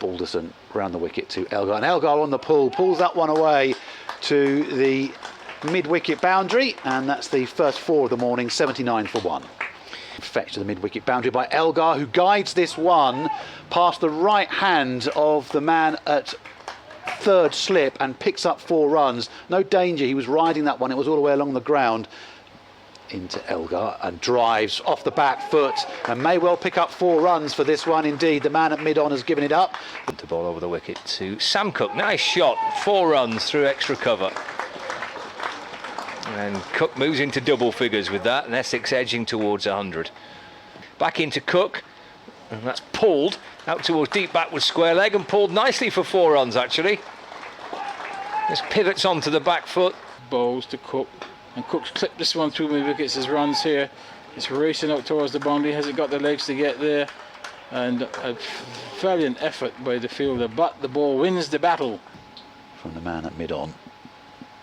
Balderson round the wicket to Elgar, and Elgar on the pull, pulls that one away to the mid-wicket boundary, and that's the first 4 of the morning, 79 for 1. Fetch to the mid-wicket boundary by Elgar, who guides this one past the right hand of the man at third slip and picks up 4 runs. No danger, he was riding that one, it was all the way along the ground. Into Elgar and drives off the back foot and may well pick up 4 runs for this one. Indeed, the man at mid-on has given it up. The ball over the wicket to Sam Cook. Nice shot, 4 runs through extra cover. And Cook moves into double figures with that, and Essex edging towards 100. Back into Cook, and that's pulled out towards deep backward square leg and pulled nicely for 4 runs actually. This pivots onto the back foot. Bowls to Cook. And Cook's clipped this one through mid wickets as runs here. It's racing out towards the boundary. Has it got the legs to get there? And a valiant effort by the fielder, but the ball wins the battle. From the man at mid-on.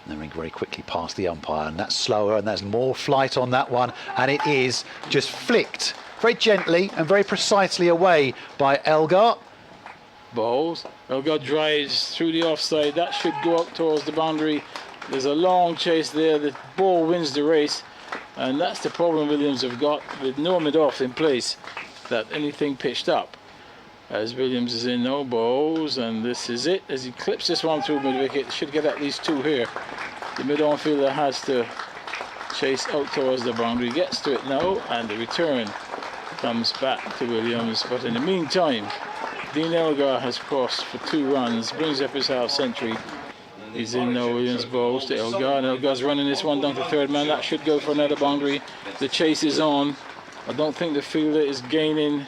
They're very quickly past the umpire, and that's slower, and there's more flight on that one, and it is just flicked very gently and very precisely away by Elgar. Bowls. Elgar drives through the offside. That should go up towards the boundary. There's a long chase there. The ball wins the race, and that's the problem Williams have got with no mid-off in place, that anything pitched up. As Williams is in no balls, and this is it. As he clips this one through mid-wicket, should get at least 2 here. The mid-on fielder has to chase out towards the boundary, gets to it now, and the return comes back to Williams. But in the meantime, Dean Elgar has crossed for 2 runs, brings up his half century. He's in now. Williams bowls to Elgar, and Elgar's running this one down to third man. That should go for another boundary. The chase is on. I don't think the fielder is gaining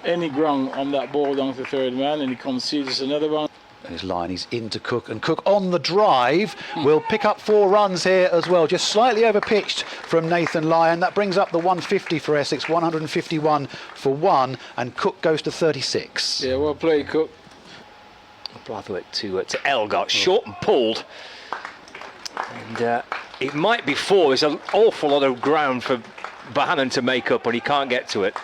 any ground on that ball down to third man, and he concedes another one. His line, he's into Cook, and Cook on the drive will pick up 4 runs here as well, just slightly over pitched from Nathan Lyon. That brings up the 150 for Essex, 151 for 1, and Cook goes to 36. Yeah, well played, Cook. Blathwick to Elgar, short and pulled, and it might be 4. There's an awful lot of ground for Bohannon to make up, but he can't get to it.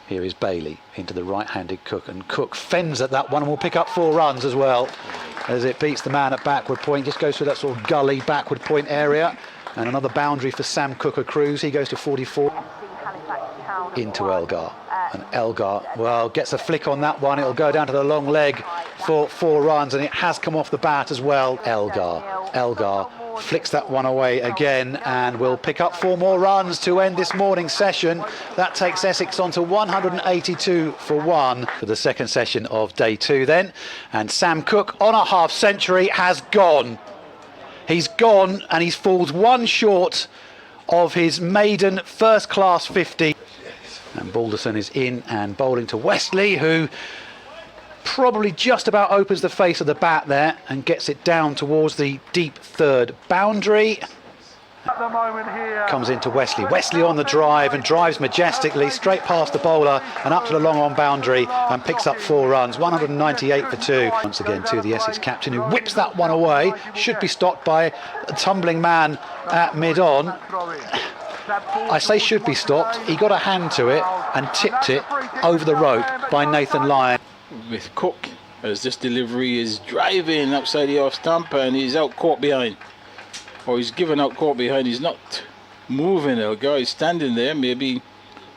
Here is Bailey into the right-handed Cook, and Cook fends at that one and will pick up 4 runs as well as it beats the man at backward point. Just goes through that sort of gully backward point area, and another boundary for Sam Cook accrues. He goes to 44. Into Elgar, and Elgar, well, gets a flick on that one. It'll go down to the long leg for 4 runs, and it has come off the bat as well. Elgar flicks that one away again and will pick up 4 more runs to end this morning's session. That takes Essex on to 182 for 1 for the second session of day 2 then. And Sam Cook on a half century has gone. He's gone, and he's falls 1 short of his maiden first-class 50. And Balderson is in and bowling to Westley, who probably just about opens the face of the bat there and gets it down towards the deep third boundary. Comes into Westley. Westley on the drive and drives majestically straight past the bowler and up to the long on boundary and picks up 4 runs, 198 for 2. Once again to the Essex captain, who whips that one away. Should be stopped by a tumbling man at mid-on. I say should be stopped. He got a hand to it and tipped it over the rope by Nathan Lyon. With Cook, as this delivery is driving outside the off stump, and he's out caught behind. Or he's given out caught behind. He's not moving. Elgar is standing there, maybe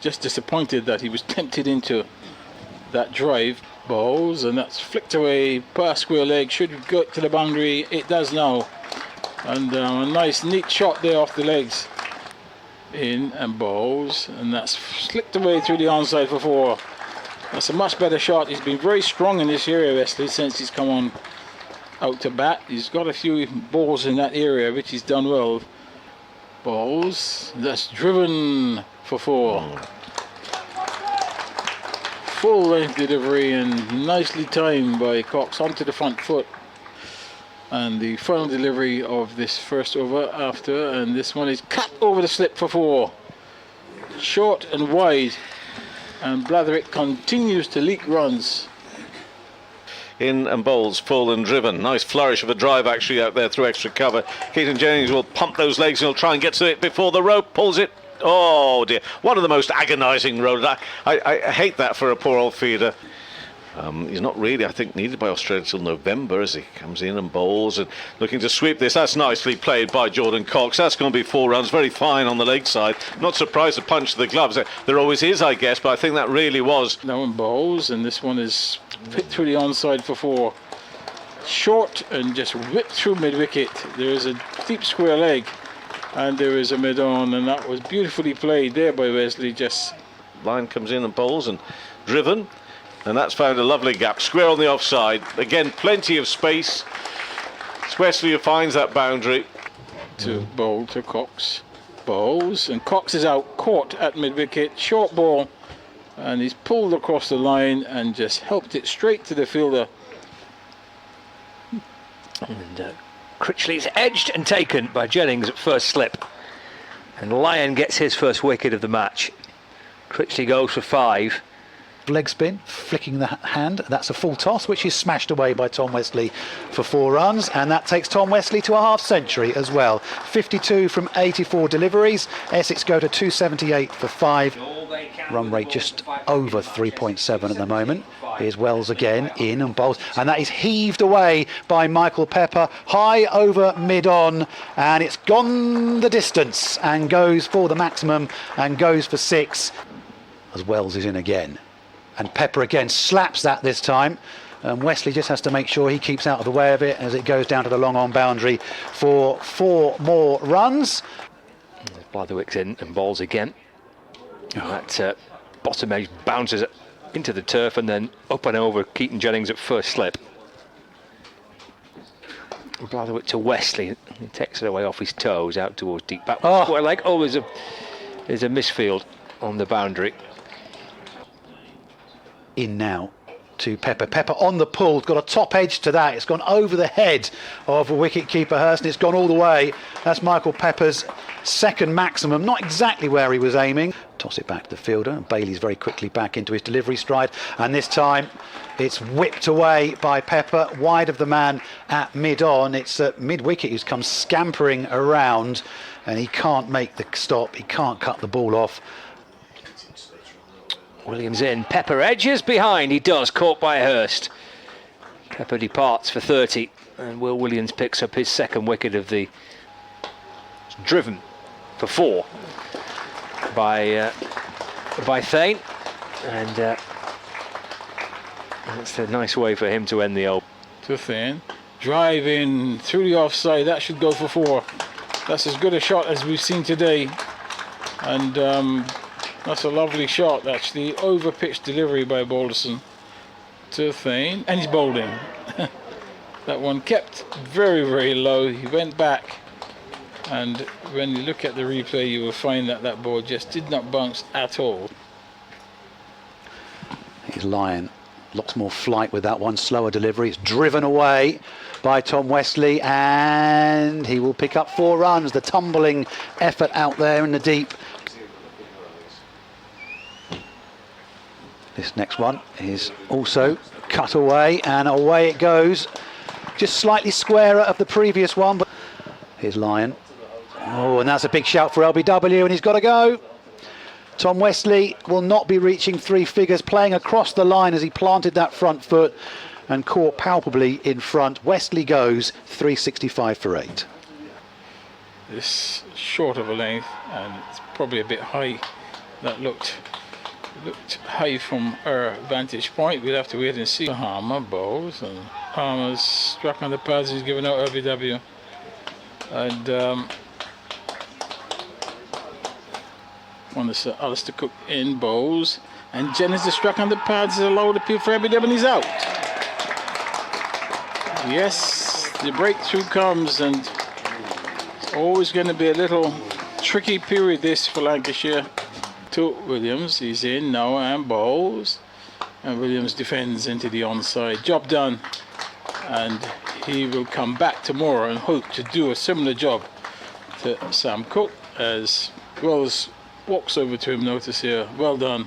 just disappointed that he was tempted into that drive. Balls, and that's flicked away past square leg. Should go to the boundary. It does now. And a nice neat shot there off the legs. In and balls, and that's slipped away through the onside for 4. That's a much better shot. He's been very strong in this area, Westley, since he's come on out to bat. He's got a few balls in that area, which he's done well. Balls, that's driven for 4. Full length delivery and nicely timed by Cox onto the front foot. And the final delivery of this first over after, and this one is cut over the slip for 4. Short and wide, and Blathwick continues to leak runs. In and bowls, full and driven. Nice flourish of a drive actually out there through extra cover. Keaton Jennings will pump those legs and he'll try and get to it before the rope pulls it. Oh dear, one of the most agonising rollers. I hate that for a poor old feeder. He's not really, I think, needed by Australia till November as he comes in and bowls and looking to sweep this. That's nicely played by Jordan Cox. That's going to be 4 runs. Very fine on the leg side. Not surprised the punch to the gloves. There always is, I guess, but I think that really was. That one bowls, and this one is hit through the onside for 4. Short and just whipped through mid-wicket. There is a deep square leg and there is a mid-on, and that was beautifully played there by Westley. Just Line comes in and bowls and driven. And that's found a lovely gap, square on the offside. Again, plenty of space. It's Westley who finds that boundary. To bowl to Cox. Bowls, and Cox is out, caught at mid-wicket. Short ball, and he's pulled across the line and just helped it straight to the fielder. And Critchley's edged and taken by Jennings at first slip. And Lyon gets his first wicket of the match. Critchley goes for 5. Leg spin, flicking the hand. That's a full toss, which is smashed away by Tom Westley for 4 runs, and that takes Tom Westley to a half century as well. 52 from 84 deliveries. Essex go to 278 for 5. Run rate just over 3.7 at the moment. Here's Wells again, in and bowls, and that is heaved away by Michael Pepper, high over mid-on, and it's gone the distance and goes for the maximum and goes for 6 as Wells is in again. And Pepper again slaps that this time. Westley just has to make sure he keeps out of the way of it as it goes down to the long on boundary for 4 more runs. Blatherwick's in and bowls again. That bottom edge bounces into the turf and then up and over Keaton Jennings at first slip. Blatherwick to Westley. He takes it away off his toes out towards deep back. Square leg. Oh, there's a misfield on the boundary. In now to Pepper. Pepper on the pull, got a top edge to that. It's gone over the head of wicket-keeper Hurst, and it's gone all the way. That's Michael Pepper's second maximum, not exactly where he was aiming. Toss it back to the fielder, and Bailey's very quickly back into his delivery stride, and this time it's whipped away by Pepper, wide of the man at mid-on. It's mid-wicket who's come scampering around, and he can't make the stop, he can't cut the ball off. Williams in, Pepper edges behind, he does, caught by Hurst. Pepper departs for 30, and Will Williams picks up his second wicket of the... driven for 4 by Thane, and that's a nice way for him to end the over. To Thane, drive in through the offside, that should go for 4. That's as good a shot as we've seen today, and that's a lovely shot actually. Over pitch delivery by Balderson to Thane, and he's bowling. That one kept very, very low. He went back, and when you look at the replay you will find that that ball just did not bounce at all. Here's Lyon, lots more flight with that one, slower delivery. It's driven away by Tom Westley, and he will pick up 4 runs. The tumbling effort out there in the deep. This next one is also cut away, and away it goes. Just slightly squarer of the previous one, but here's Lyon. Oh, and that's a big shout for LBW, and he's got to go. Tom Westley will not be reaching 3 figures, playing across the line as he planted that front foot and caught palpably in front. Westley goes 365 for 8. This short of a length, and it's probably a bit high. That looked high from our vantage point. We'll have to wait and see. Harmer bowls, and Harmer's struck on the pads. He's given out LBW, and one is Alistair Cook in bowls, and Jennings is struck on the pads. Is allowed appeal for LBW, and he's out. Yes, the breakthrough comes, and it's always going to be a little tricky period this for Lancashire. To Williams, he's in now and bowls, and Williams defends into the onside. Job done, and he will come back tomorrow and hope to do a similar job to Sam Cook as Wells walks over to him. Notice here, well done.